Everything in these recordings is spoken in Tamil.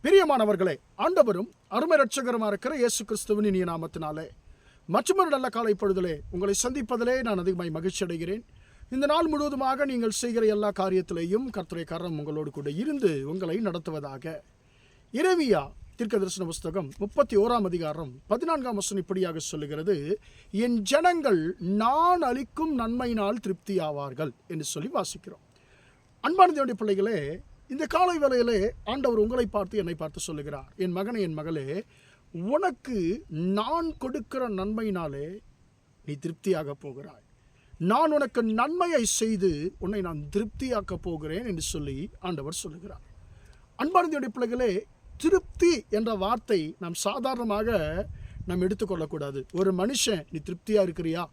பிரியமானவர்களே, ஆண்டவரும் அருமை இரட்சகருமா இருக்கிற இயேசு கிறிஸ்துவின் இனிய நாமத்தினாலே மற்றொரு நல்ல காலை பொழுதிலே உங்களை சந்திப்பதிலே நான் அதிகமாய் மகிழ்ச்சி அடைகிறேன். இந்த நாள் முழுவதுமாக நீங்கள் செய்கிற எல்லா காரியத்திலேயும் கர்த்தருடைய கரம் உங்களோடு கூட இருந்து உங்களை நடத்துவதாக. எரேமியா தீர்க்கதரிசன புஸ்தகம் 31 அதிகாரம் 14 வசனம் இப்படியாக சொல்லுகிறது, என் ஜனங்கள் நான் அளிக்கும் நன்மையினால் திருப்தி ஆவார்கள் என்று சொல்லி வாசிக்கிறோம். அன்பான தேவனுடைய பிள்ளைகளே, இந்த காலை வேளையிலே ஆண்டவர் உங்களை பார்த்து என்னை பார்த்து சொல்லுகிறார், என் மகனே, என் மகளே, உனக்கு நான் கொடுக்கிற நன்மையினாலே நீ திருப்தியாக போகிறாய். நான் உனக்கு நன்மையை செய்து உன்னை நான் திருப்தியாக்க போகிறேன் என்று சொல்லி ஆண்டவர் சொல்லுகிறார். அன்பான தேவனுடைய பிள்ளைகளே, திருப்தி என்ற வார்த்தை நாம் சாதாரணமாக நாம் எடுத்துக்கொள்ளக்கூடாது. ஒரு மனுஷன் நீ திருப்தியாக இருக்கிறியா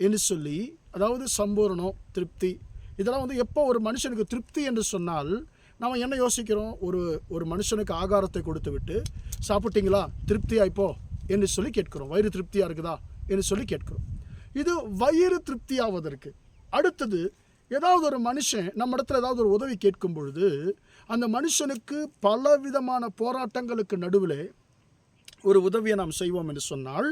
என்று சொல்லி, அதாவது சம்பூரணம், திருப்தி, இதெல்லாம் எப்போ ஒரு மனுஷனுக்கு திருப்தி என்று சொன்னால் நாம் என்ன யோசிக்கிறோம்? ஒரு மனுஷனுக்கு ஆகாரத்தை கொடுத்து விட்டு சாப்பிட்டீங்களா, திருப்தியாய்ப்போ என்று சொல்லி கேட்கிறோம். வயிறு திருப்தியாக இருக்குதா என்று சொல்லி கேட்கிறோம். இது வயிறு திருப்தியாவதற்கு. அடுத்தது, ஏதாவது ஒரு மனுஷன் நம்ம இடத்துல ஏதாவது ஒரு உதவி கேட்கும் பொழுது அந்த மனுஷனுக்கு பல விதமான போராட்டங்களுக்கு நடுவில் ஒரு உதவியை நாம் செய்வோம் என்று சொன்னால்,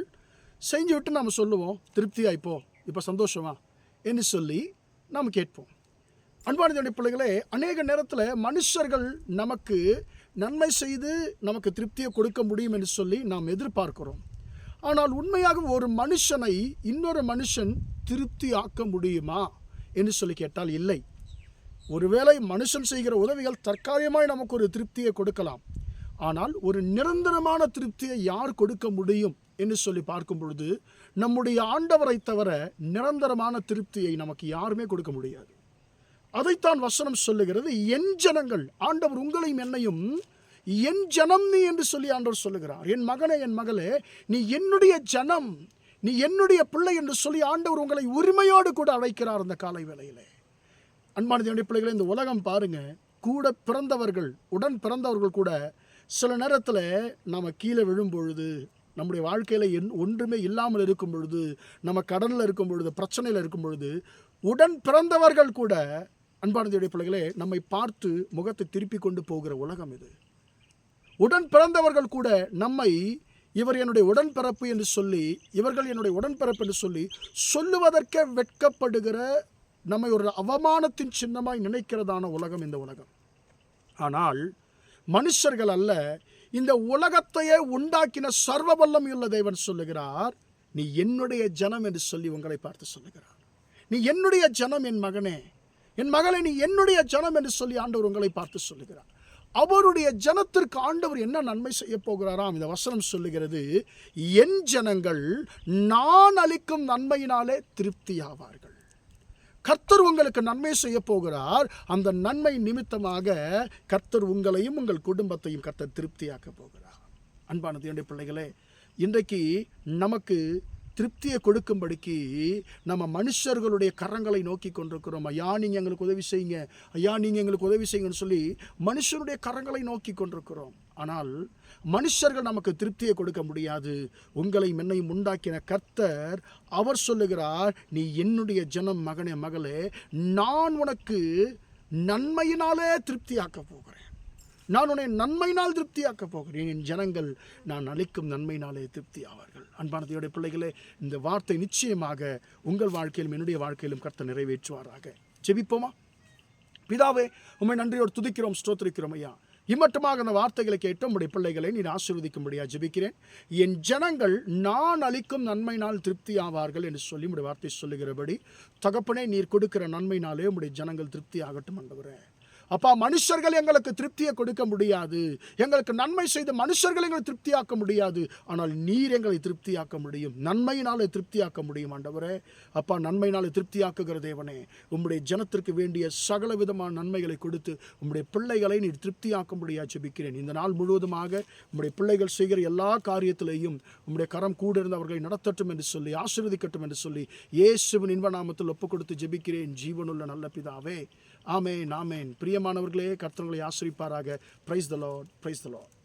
செஞ்சு விட்டு நாம் சொல்லுவோம், திருப்தியாய்ப்போ, இப்போ சந்தோஷமா என்று சொல்லி நாம் கேட்போம். அன்பான பிள்ளைகளே, அநேக நேரத்தில் மனுஷர்கள் நமக்கு நன்மை செய்து நமக்கு திருப்தியை கொடுக்க முடியும் என்று சொல்லி நாம் எதிர்பார்க்கிறோம். ஆனால் உண்மையாக ஒரு மனுஷனை இன்னொரு மனுஷன் திருப்தி ஆக்க முடியுமா என்று சொல்லி கேட்டால் இல்லை. ஒருவேளை மனுஷன் செய்கிற உதவிகள் தற்காலிகமாய் நமக்கு ஒரு திருப்தியை கொடுக்கலாம். ஆனால் ஒரு நிரந்தரமான திருப்தியை யார் கொடுக்க முடியும் என்று சொல்லி பார்க்கும் பொழுது நம்முடைய ஆண்டவரை தவிர நிரந்தரமான திருப்தியை நமக்கு யாருமே கொடுக்க முடியாது. அதைத்தான் வசனம் சொல்லுகிறது, என் ஜனங்கள், ஆண்டவர் உங்களையும் என்னையும் என் ஜனம் நீ என்று சொல்லி ஆண்டவர் சொல்லுகிறார். என் மகனே, என் மகளே, நீ என்னுடைய ஜனம், நீ என்னுடைய பிள்ளை என்று சொல்லி ஆண்டவர் உங்களை உரிமையோடு கூட அழைக்கிறார் அந்த காலை வேளையிலே. அன்பான தேவனுடைய பிள்ளைகளை, இந்த உலகம் பாருங்க, கூட பிறந்தவர்கள், உடன் பிறந்தவர்கள் கூட சில நேரத்தில் நாம் கீழே விழும் பொழுது, நம்முடைய வாழ்க்கையில் ஒன்றுமே இல்லாமல் இருக்கும் பொழுது, நம்ம கடனில் இருக்கும் பொழுது, பிரச்சனையில் இருக்கும் பொழுது, உடன் பிறந்தவர்கள் கூட, அன்பான தேவனுடைய பிள்ளைகளே, நம்மை பார்த்து முகத்தை திருப்பி கொண்டு போகிற உலகம் இது. உடன் பிறந்தவர்கள் கூட நம்மை இவர் என்னுடைய உடன்பிறப்பு என்று சொல்லி, இவர்கள் என்னுடைய உடன்பிறப்பு என்று சொல்லி சொல்லுவதற்கே வெட்கப்படுகிற, நம்மை ஒரு அவமானத்தின் சின்னமாய் நினைக்கிறதான உலகம் இந்த உலகம். ஆனால் மனுஷர்கள் அல்ல, இந்த உலகத்தையே உண்டாக்கின சர்வ வல்லமையுள்ள தேவன் சொல்லுகிறார், நீ என்னுடைய ஜனம் என்று சொல்லி உங்களை பார்த்து சொல்லுகிறார். நீ என்னுடைய ஜனம், என் மகனே, என் மகளே, நீ என்னுடைய ஜனம் என்று சொல்லி ஆண்டவர் உங்களை பார்த்து சொல்லுகிறார். அவருடைய ஜனத்திற்கு ஆண்டவர் என்ன நன்மை செய்ய போகிறாராம்? இந்த வசனம் சொல்லுகிறது, என் ஜனங்கள் நான் அளிக்கும் நன்மையினாலே திருப்தியாவார்கள். கர்த்தர் உங்களுக்கு நன்மை செய்ய போகிறார். அந்த நன்மை நிமித்தமாக கர்த்தர் உங்களையும் உங்கள் குடும்பத்தையும் கர்த்தர் திருப்தியாக்க போகிறார். அன்பான தேவனுடைய பிள்ளைகளே, இன்றைக்கு நமக்கு திருப்தியை கொடுக்கும்படிக்கு நம்ம மனுஷர்களுடைய கரங்களை நோக்கி கொண்டிருக்கிறோம். ஐயா, நீங்கள் எங்களுக்கு உதவி செய்யுங்க, ஐயா, நீங்கள் எங்களுக்கு உதவி செய்யுங்கன்னு சொல்லி மனுஷனுடைய கரங்களை நோக்கி கொண்டிருக்கிறோம். ஆனால் மனுஷர்கள் நமக்கு திருப்தியை கொடுக்க முடியாது. உங்களை என்னையும் உண்டாக்கின கர்த்தர் அவர் சொல்லுகிறார், நீ என்னுடைய ஜனம், மகனே, மகளே, நான் உனக்கு நன்மையினாலே திருப்தியாக்க போகிறேன். நான் உன்னை நன்மையினால் திருப்தியாக்க போகிறேன். என் ஜனங்கள் நான் அளிக்கும் நன்மையினாலே திருப்தி ஆவார்கள். அன்பான தேவனுடைய பிள்ளைகளே, இந்த வார்த்தை நிச்சயமாக உங்கள் வாழ்க்கையிலும் என்னுடைய வாழ்க்கையிலும் கர்த்தர் நிறைவேற்றுவாராக. ஜெபிப்போமா? பிதாவே, உம்மை நன்றியோடு துதிக்கிறோம், ஸ்தோத்திரிக்கிறோம் ஐயா. இம்மட்டுமாக அந்த வார்த்தைகளை கேட்டு உம்முடைய பிள்ளைகளை நீர் ஆசீர்வதிக்கும்படியா ஜெபிக்கிறேன். என் ஜனங்கள் நான் அளிக்கும் நன்மையினால் திருப்தி ஆவார்கள் என்று சொல்லி உம்முடைய வார்த்தை சொல்லுகிறபடி, தகப்பனே, நீர் கொடுக்கிற நன்மையினாலே உம்முடைய ஜனங்கள் திருப்தி ஆகட்டும் ஆண்டவரே. அப்பா, மனுஷர்கள் எங்களுக்கு திருப்தியை கொடுக்க முடியாது, எங்களுக்கு நன்மை செய்த மனுஷர்கள் எங்களை திருப்தியாக்க முடியாது. ஆனால் நீர் எங்களை திருப்தியாக்க முடியும், நன்மையினாலே திருப்தியாக்க முடியும் ஆண்டவரே. அப்பா, நன்மையினாலே திருப்தியாக்குகிற தேவனே, உம்முடைய ஜனத்திற்கு வேண்டிய சகல விதமான நன்மைகளை கொடுத்து உம்முடைய பிள்ளைகளை நீர் திருப்தியாக்கும்படியா ஜெபிக்கிறேன். இந்த நாள் முழுவதுமாக உம்முடைய பிள்ளைகள் செய்கிற எல்லா காரியத்திலேயும் உம்முடைய கரம் கூட இருந்து அவர்களை நடத்தட்டும் என்று சொல்லி, ஆசீர்வதிக்கட்டும் என்று சொல்லி இயேசுவின் இன்ப நாமத்தில் ஒப்புக் கொடுத்து ஜெபிக்கிறேன், ஜீவனுள்ள நல்ல பிதாவே. ஆமென், ஆமென். பிரியமானவர்களே, கர்த்தர் உங்களை ஆசீர்வதிப்பாராக. Praise the Lord, praise the Lord.